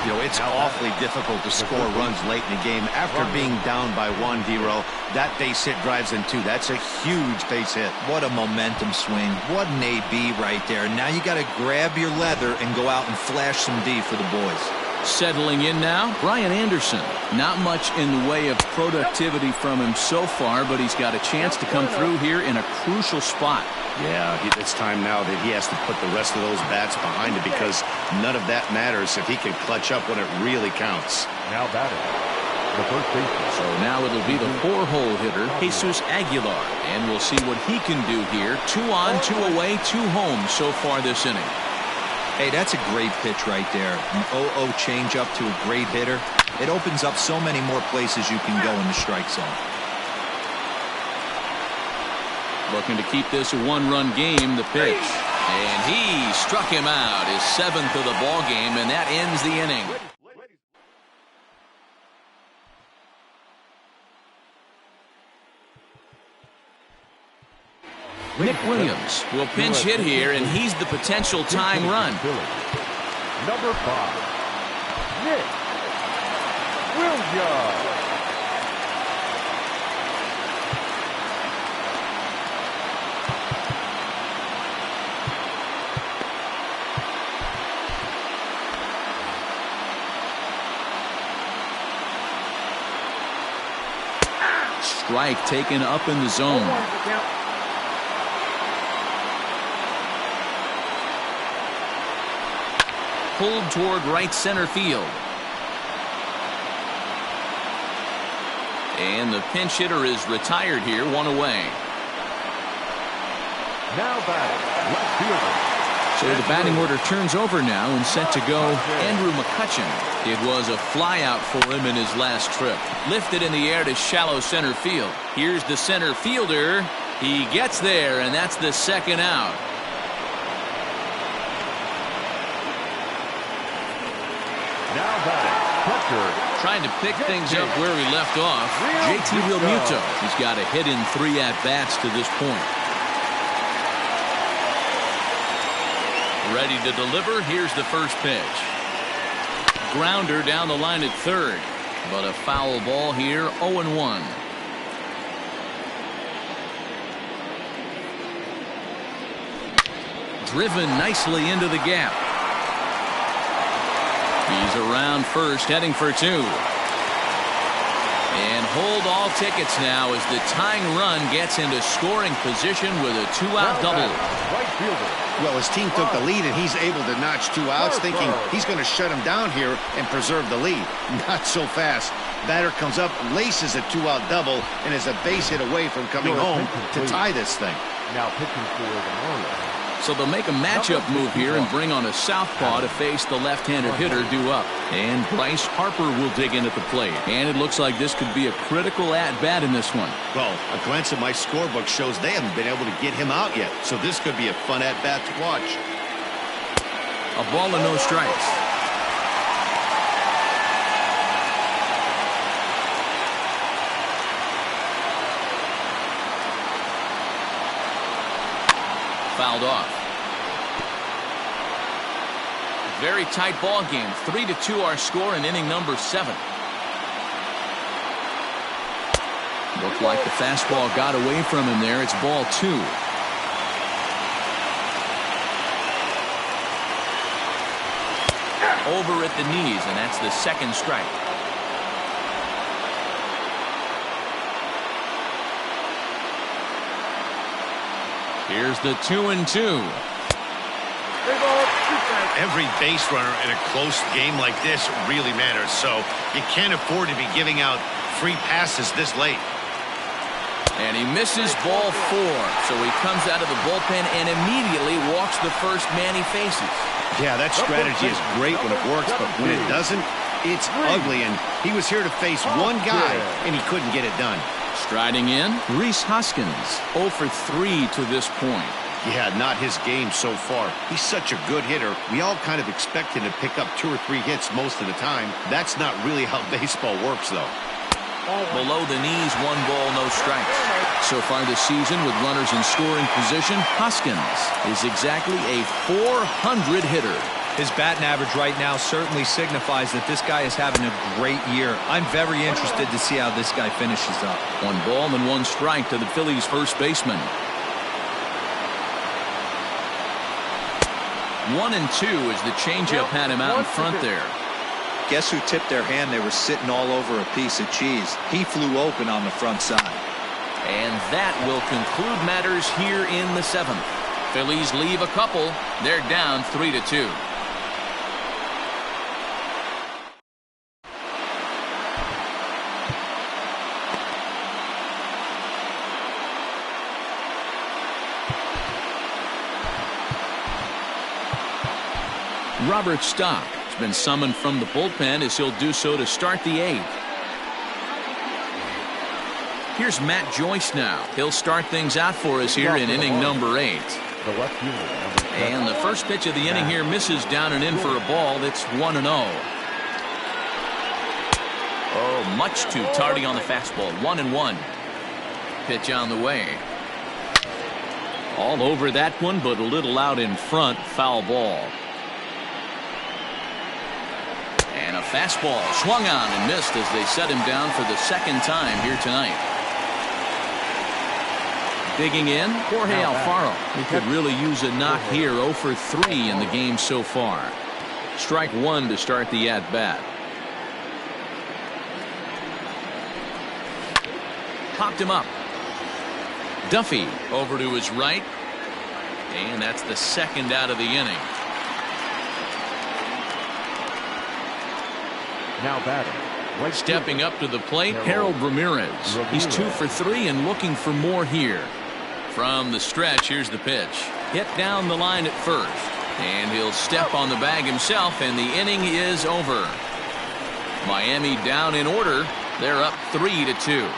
You know, it's awfully difficult to score runs late in the game. After being down by 1, Dero, that base hit drives in 2. That's a huge base hit. What a momentum swing. What an AB right there. Now you got to grab your leather and go out and flash some D for the boys. Settling in now, Brian Anderson. Not much in the way of productivity from him so far, but he's got a chance to come through here in a crucial spot. Yeah, it's time now that he has to put the rest of those bats behind it, because none of that matters if he can clutch up when it really counts. Now batting, the first baseman. So now it'll be the 4-hole hitter, Jesus Aguilar, and we'll see what he can do here. 2 on, 2 away, 2 home so far this inning. Hey, that's a great pitch right there. An 0-0 changeup to a great hitter. It opens up so many more places you can go in the strike zone. Looking to keep this a 1-run game, the pitch. And he struck him out, his 7th of the ball game, and that ends the inning. Nick Williams will pinch hit here, and he's the potential tying run. Number 5, Nick Williams. Strike taken up in the zone. Pulled toward right center field. And the pinch hitter is retired here, 1 away. Now batting, left fielder. So the batting order turns over now, and set to go Andrew McCutchen. It was a flyout for him in his last trip. Lifted in the air to shallow center field. Here's the center fielder. He gets there, and that's the 2nd out. Now batting, catcher. Trying to pick things up where he left off, JT Realmuto. He's got a hit in 3 at-bats to this point. Ready to deliver. Here's the first pitch. Grounder down the line at third. But a foul ball here, 0-1. Driven nicely into the gap. He's around first, heading for two. And hold all tickets now as the tying run gets into scoring position with a two-out double. Well, his team took the lead, and he's able to notch 2 outs, thinking he's going to shut him down here and preserve the lead. Not so fast. Batter comes up, laces a 2-out double, and is a base hit away from coming home to tie this thing. Now pitching for the Marlins. So they'll make a matchup move here and bring on a southpaw to face the left-handed hitter due up. And Bryce Harper will dig in at the plate. And it looks like this could be a critical at-bat in this one. Well, a glance at my scorebook shows they haven't been able to get him out yet. So this could be a fun at-bat to watch. A ball and no strikes. Fouled off. Very tight ball game. 3-2 our score in inning number 7. Looked like the fastball got away from him there. It's ball 2. Over at the knees, and that's the second strike. Here's the 2-2. Every base runner in a close game like this really matters, so you can't afford to be giving out free passes this late. And he misses ball 4, so he comes out of the bullpen and immediately walks the first man he faces. Yeah, that strategy is great when it works, but when it doesn't, it's ugly, and he was here to face one guy, and he couldn't get it done. Striding in, Rhys Hoskins, 0 for 3 to this point. Yeah, not his game so far. He's such a good hitter. We all kind of expect him to pick up 2 or 3 hits most of the time. That's not really how baseball works, though. Below the knees, 1 ball, no strikes. So far this season, with runners in scoring position, Hoskins is exactly a .400 hitter. His batting average right now certainly signifies that this guy is having a great year. I'm very interested to see how this guy finishes up. 1 ball and 1 strike to the Phillies' first baseman. 1-2 as the changeup had him out in front there. Guess who tipped their hand? They were sitting all over a piece of cheese. He flew open on the front side. And that will conclude matters here in the 7th. Phillies leave a couple. They're down 3-2. Robert Stock has been summoned from the bullpen as he'll do so to start the 8th. Here's Matt Joyce now. He'll start things out for us here in inning number 8. And the first pitch of the inning here misses down and in for a ball. That's 1-0. Oh, much too tardy on the fastball. 1-1. Pitch on the way. All over that one, but a little out in front. Foul ball. And a fastball swung on and missed as they set him down for the 2nd time here tonight. Digging in, Jorge Alfaro. He could really use a knock here. 0 for 3 in the game so far. Strike 1 to start the at-bat. Popped him up. Duffy over to his right. And that's the 2nd out of the inning. Now batting. Right Stepping up to the plate, Harold Ramirez. He's 2 for 3 and looking for more here. From the stretch, here's the pitch. Hit down the line at first. And he'll step on the bag himself, and the inning is over. Miami down in order. They're up 3-2.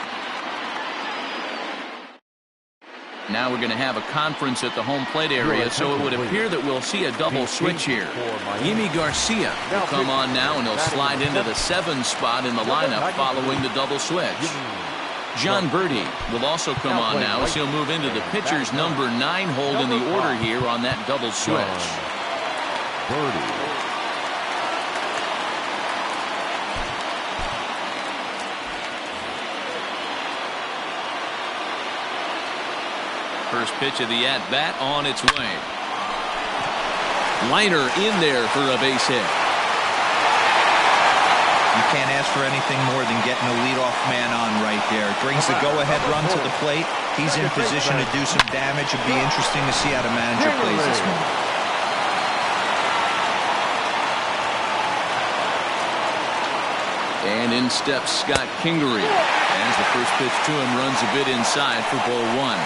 Now we're going to have a conference at the home plate area, so it would appear that we'll see a double switch here. Yimi Garcia will come on now, and he'll slide into the 7 spot in the lineup following the double switch. John Birdie will also come on now as he'll move into the pitcher's number 9 hold in the order here on that double switch. First pitch of the at-bat on its way. Liner in there for a base hit. You can't ask for anything more than getting a leadoff man on right there. Brings the go-ahead run to the plate. He's in position to do some damage. It'd be interesting to see how the manager plays this one. And in steps Scott Kingery. As the first pitch to him runs a bit inside for ball one.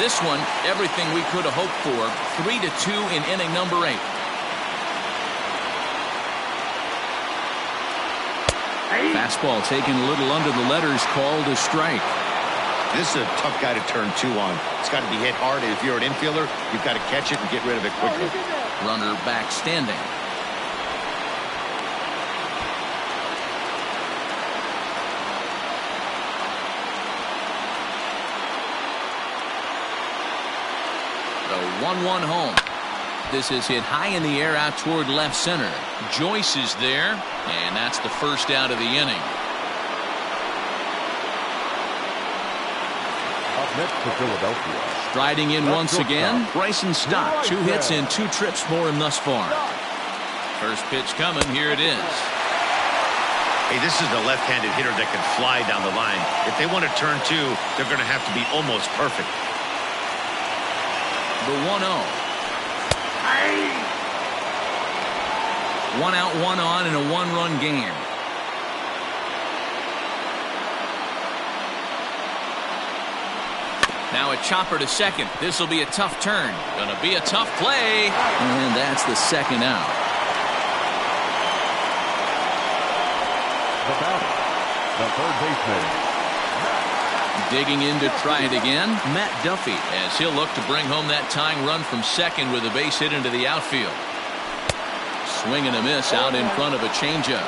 This one, everything we could have hoped for. 3-2 in inning number 8. Fastball taken a little under the letters, called a strike. This is a tough guy to turn 2 on. It's got to be hit hard. If you're an infielder, you've got to catch it and get rid of it quickly. Runner back standing. The 1-1 home. This is hit high in the air out toward left center. Joyce is there, and that's the first out of the inning. Up next for Philadelphia. Striding in once again, Bryson Stott. 2 hits and 2 trips for him thus far. First pitch coming. Here it is. Hey, this is a left-handed hitter that can fly down the line. If they want to turn 2, they're going to have to be almost perfect. The 1-0. 1 out, 1 on in a 1-run game. Now a chopper to second. This will be a tough turn. Gonna be a tough play. And that's the second out. The batter, the third baseman. Digging in to try it again, Matt Duffy, as he'll look to bring home that tying run from second with a base hit into the outfield. Swing and a miss out in front of a changeup.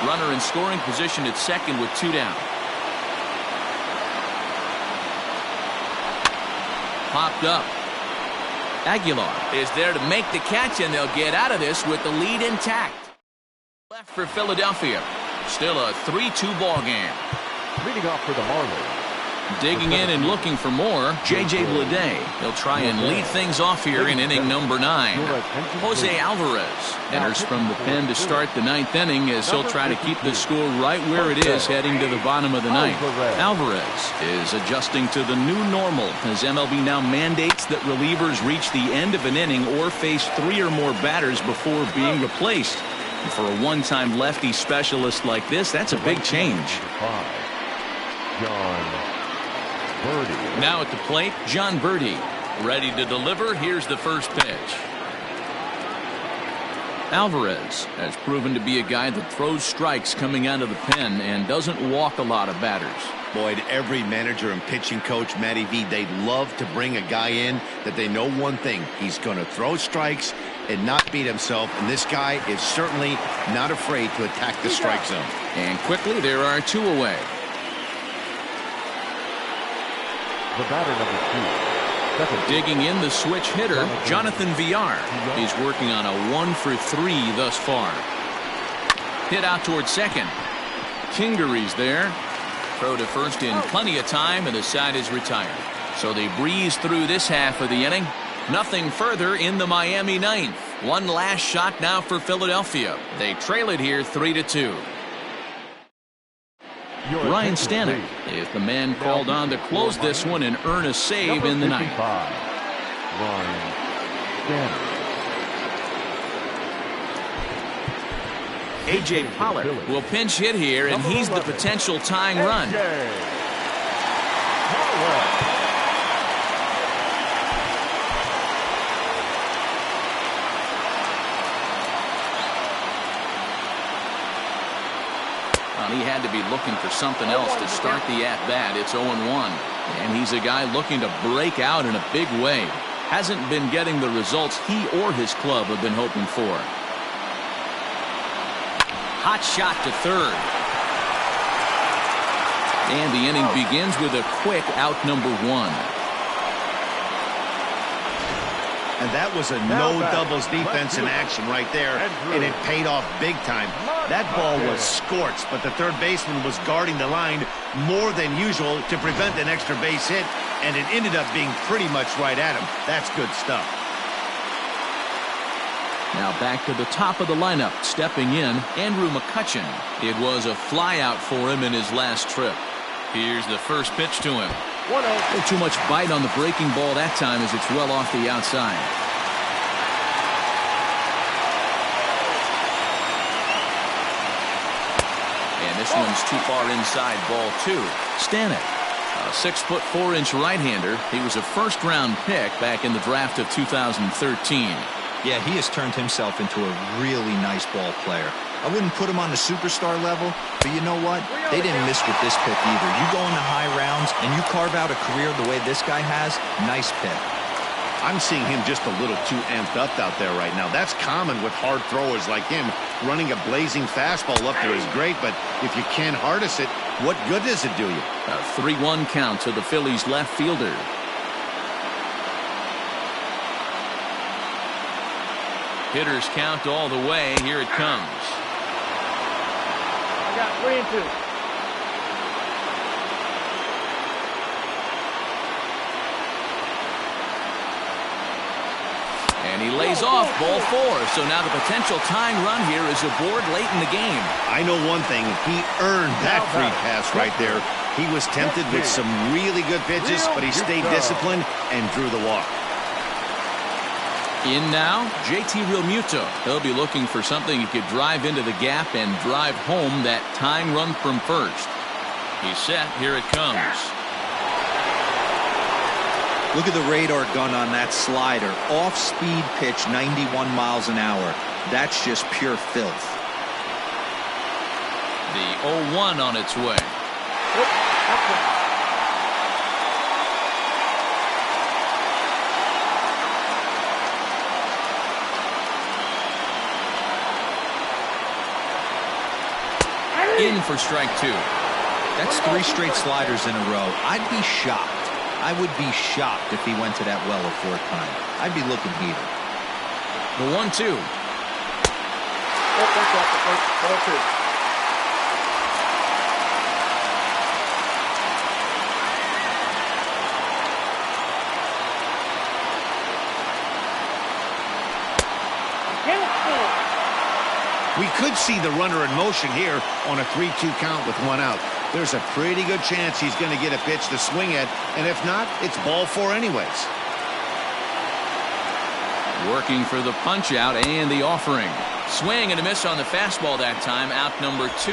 Runner in scoring position at second with 2 down. Popped up. Aguilar is there to make the catch, and they'll get out of this with the lead intact. Left for Philadelphia. Still a 3-2 ball game. Leading off for the Marlins. Digging in and looking for more, J.J. Bleday. He'll try and lead things off here in inning number 9. Jose Alvarez enters from the pen to start the 9th inning as he'll try to keep the score right where it is heading to the bottom of the 9th. Alvarez is adjusting to the new normal as MLB now mandates that relievers reach the end of an inning or face 3 or more batters before being replaced. And for a one-time lefty specialist like this, that's a big change. John Birdie. Now at the plate, John Birdie. Ready to deliver. Here's the first pitch. Alvarez has proven to be a guy that throws strikes coming out of the pen and doesn't walk a lot of batters. Boyd, every manager and pitching coach, Matty V, they'd love to bring a guy in that they know one thing. He's going to throw strikes and not beat himself, and this guy is certainly not afraid to attack the strike zone. And quickly, there are 2 away. The batter number 2. Digging in, the switch hitter, Jonathan Villar. He's working on a 1-for-3 thus far. Hit out toward second. Kingery's there. Throw to first in plenty of time, and the side is retired. So they breeze through this half of the inning. Nothing further in the Miami 9th. One last shot now for Philadelphia. They trail it here 3-2. Ryan Stanek is the man called on to close this one and earn a save in the 9th. Ryan Stanek. A.J. Pollard will pinch hit here, and he's the potential tying run. He had to be looking for something else to start the at-bat. It's 0-1. And he's a guy looking to break out in a big way. Hasn't been getting the results he or his club have been hoping for. Hot shot to third. And the inning begins with a quick out number 1. And that was a no-doubles defense in action right there, and it paid off big time. That ball was scorched, but the third baseman was guarding the line more than usual to prevent an extra base hit, and it ended up being pretty much right at him. That's good stuff. Now back to the top of the lineup. Stepping in, Andrew McCutchen. It was a flyout for him in his last trip. Here's the first pitch to him. 1-0. Too much bite on the breaking ball that time as it's well off the outside. And this one's too far inside, ball 2. Stanek, a 6'4" right-hander. He was a first-round pick back in the draft of 2013. Yeah, he has turned himself into a really nice ball player. I wouldn't put him on the superstar level, but you know what? They didn't miss with this pick either. You go into high rounds and you carve out a career the way this guy has, nice pick. I'm seeing him just a little too amped up out there right now. That's common with hard throwers like him. Running a blazing fastball up there is great, but if you can't harness it, what good does it do you? A 3-1 count to the Phillies left fielder. Hitters count all the way. Here it comes. I got 3 and 2. And he lays off, ball 4. So now the potential tying run here is aboard late in the game. I know one thing. He earned that free pass right there. He was tempted with some really good pitches, but he stayed disciplined and drew the walk. In now, JT Realmuto. He'll be looking for something he could drive into the gap and drive home that tying run from first. He's set. Here it comes. Look at the radar gun on that slider. Off-speed pitch, 91 miles an hour. That's just pure filth. The 0-1 on its way. In for strike 2. That's 3 straight sliders in a row. I'd be shocked. I would be shocked if he went to that well a 4th time. I'd be looking heated. The 1-2. We could see the runner in motion here on a 3-2 count with 1 out. There's a pretty good chance he's going to get a pitch to swing at, and if not, it's ball 4 anyways. Working for the punch out and the offering. Swing and a miss on the fastball that time, out number 2.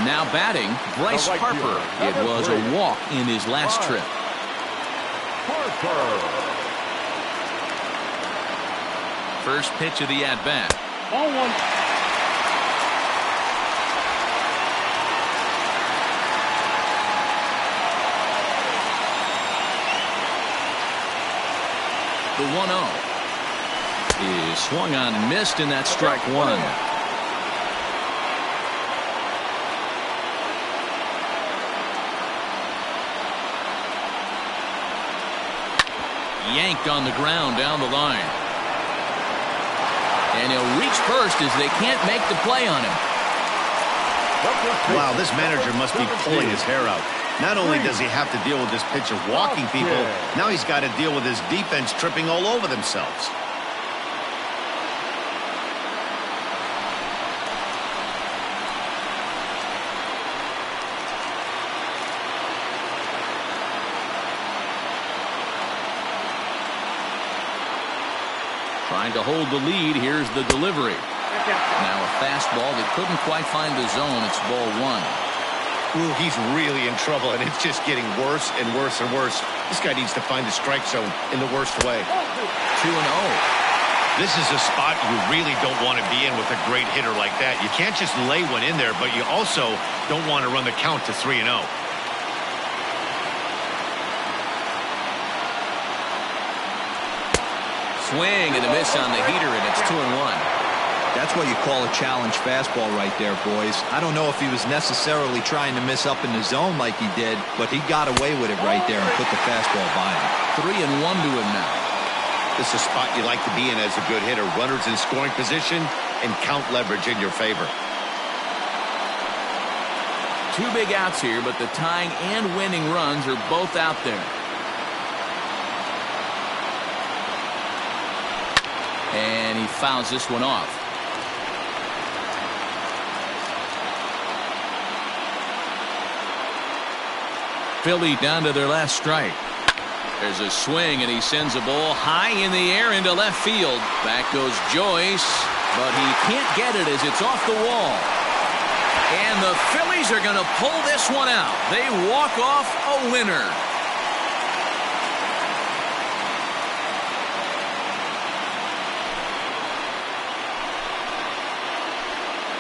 Now batting, Bryce Harper. It was a walk in his last trip. First pitch of the at-bat. Ball 1. The 1-0 is swung on and missed, and that's strike 1. Yanked on the ground down the line. And he'll reach first as they can't make the play on him. Wow, this manager must be pulling his hair out. Not only does he have to deal with this pitcher walking people, now he's got to deal with his defense tripping all over themselves. Trying to hold the lead. Here's the delivery. Now a fastball that couldn't quite find the zone. It's ball 1. Ooh, he's really in trouble, and it's just getting worse and worse and worse. This guy needs to find the strike zone in the worst way. 2-0. This is a spot you really don't want to be in with a great hitter like that. You can't just lay one in there, but you also don't want to run the count to 3-0. Swing and a miss on the heater, and it's 2-1. That's what you call a challenge fastball right there, boys. I don't know if he was necessarily trying to miss up in the zone like he did, but he got away with it right there and put the fastball by him. 3-1 to him now. This is a spot you like to be in as a good hitter. Runners in scoring position and count leverage in your favor. Two big outs here, but the tying and winning runs are both out there. And he fouls this one off. Philly down to their last strike. There's a swing, and he sends a ball high in the air into left field. Back goes Joyce, but he can't get it as it's off the wall. And the Phillies are going to pull this one out. They walk off a winner.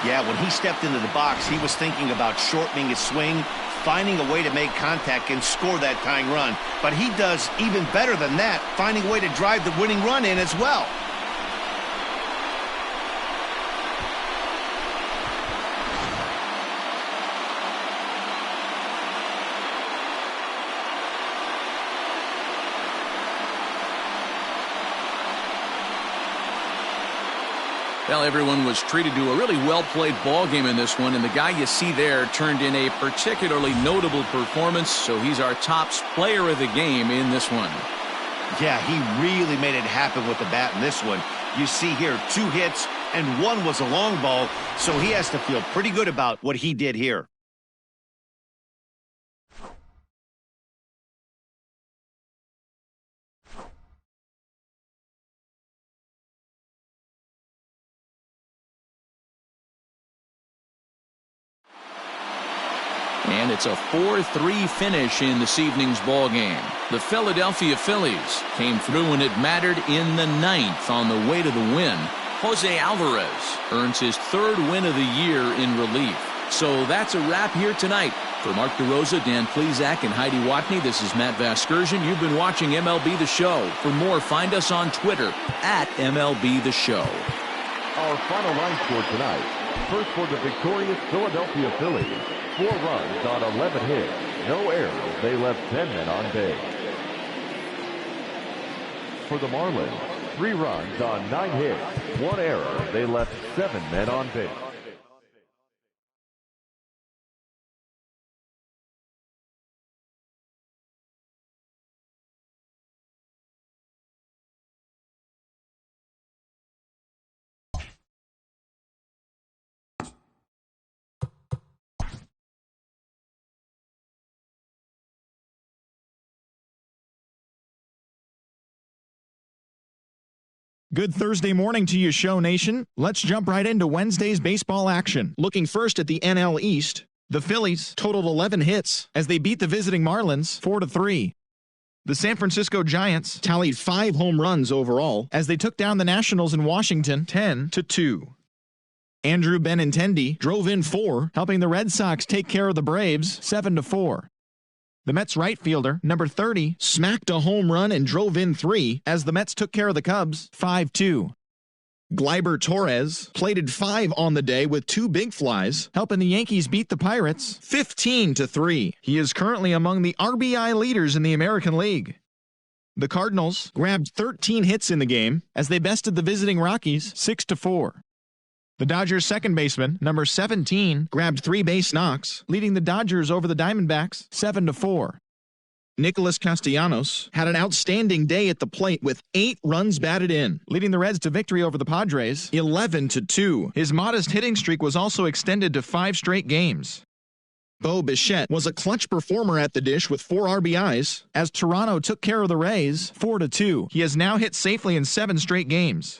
Yeah, when he stepped into the box, he was thinking about shortening his swing, finding a way to make contact and score that tying run. But he does even better than that, finding a way to drive the winning run in as well. Well, everyone was treated to a really well-played ball game in this one, and the guy you see there turned in a particularly notable performance, so he's our top player of the game in this one. Yeah, he really made it happen with the bat in this one. You see here 2 hits, and 1 was a long ball, so he has to feel pretty good about what he did here. And it's a 4-3 finish in this evening's ball game. The Philadelphia Phillies came through when it mattered in the 9th on the way to the win. Jose Alvarez earns his 3rd win of the year in relief. So that's a wrap here tonight. For Mark DeRosa, Dan Plesac, and Heidi Watney, this is Matt Vasgersian. You've been watching MLB The Show. For more, find us on Twitter at MLB The Show. Our final line score tonight. First for the victorious Philadelphia Phillies. 4 runs on 11 hits. No errors. They left 10 men on base. For the Marlins, 3 runs on 9 hits. 1 error. They left 7 men on base. Good Thursday morning to you, Show Nation. Let's jump right into Wednesday's baseball action. Looking first at the NL East, the Phillies totaled 11 hits as they beat the visiting Marlins 4-3. The San Francisco Giants tallied 5 home runs overall as they took down the Nationals in Washington 10-2. Andrew Benintendi drove in 4, helping the Red Sox take care of the Braves 7-4. The Mets right fielder, number 30, smacked a home run and drove in 3 as the Mets took care of the Cubs 5-2. Gleyber Torres plated 5 on the day with 2 big flies, helping the Yankees beat the Pirates 15-3. He is currently among the RBI leaders in the American League. The Cardinals grabbed 13 hits in the game as they bested the visiting Rockies 6-4. The Dodgers second baseman, number 17, grabbed 3 base knocks, leading the Dodgers over the Diamondbacks 7-4. Nicholas Castellanos had an outstanding day at the plate with 8 runs batted in, leading the Reds to victory over the Padres 11-2. His modest hitting streak was also extended to 5 straight games. Bo Bichette was a clutch performer at the dish with 4 RBIs as Toronto took care of the Rays 4-2. He has now hit safely in 7 straight games.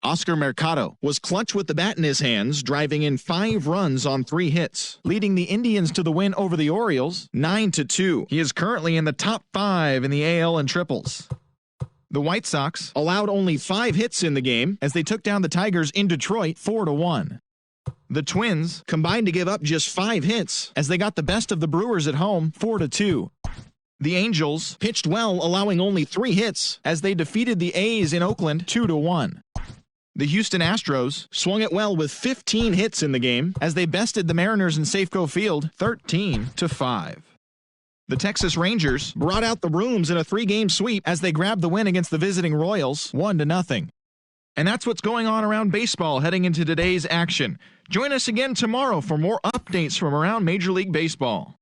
Oscar Mercado was clutch with the bat in his hands, driving in 5 runs on 3 hits, leading the Indians to the win over the Orioles 9-2. He is currently in the top 5 in the AL in triples. The White Sox allowed only 5 hits in the game as they took down the Tigers in Detroit 4-1. The Twins combined to give up just 5 hits as they got the best of the Brewers at home 4-2. The Angels pitched well, allowing only 3 hits as they defeated the A's in Oakland 2-1. The Houston Astros swung it well with 15 hits in the game as they bested the Mariners in Safeco Field 13-5. The Texas Rangers brought out the rooms in a 3-game sweep as they grabbed the win against the visiting Royals 1-0. And that's what's going on around baseball heading into today's action. Join us again tomorrow for more updates from around Major League Baseball.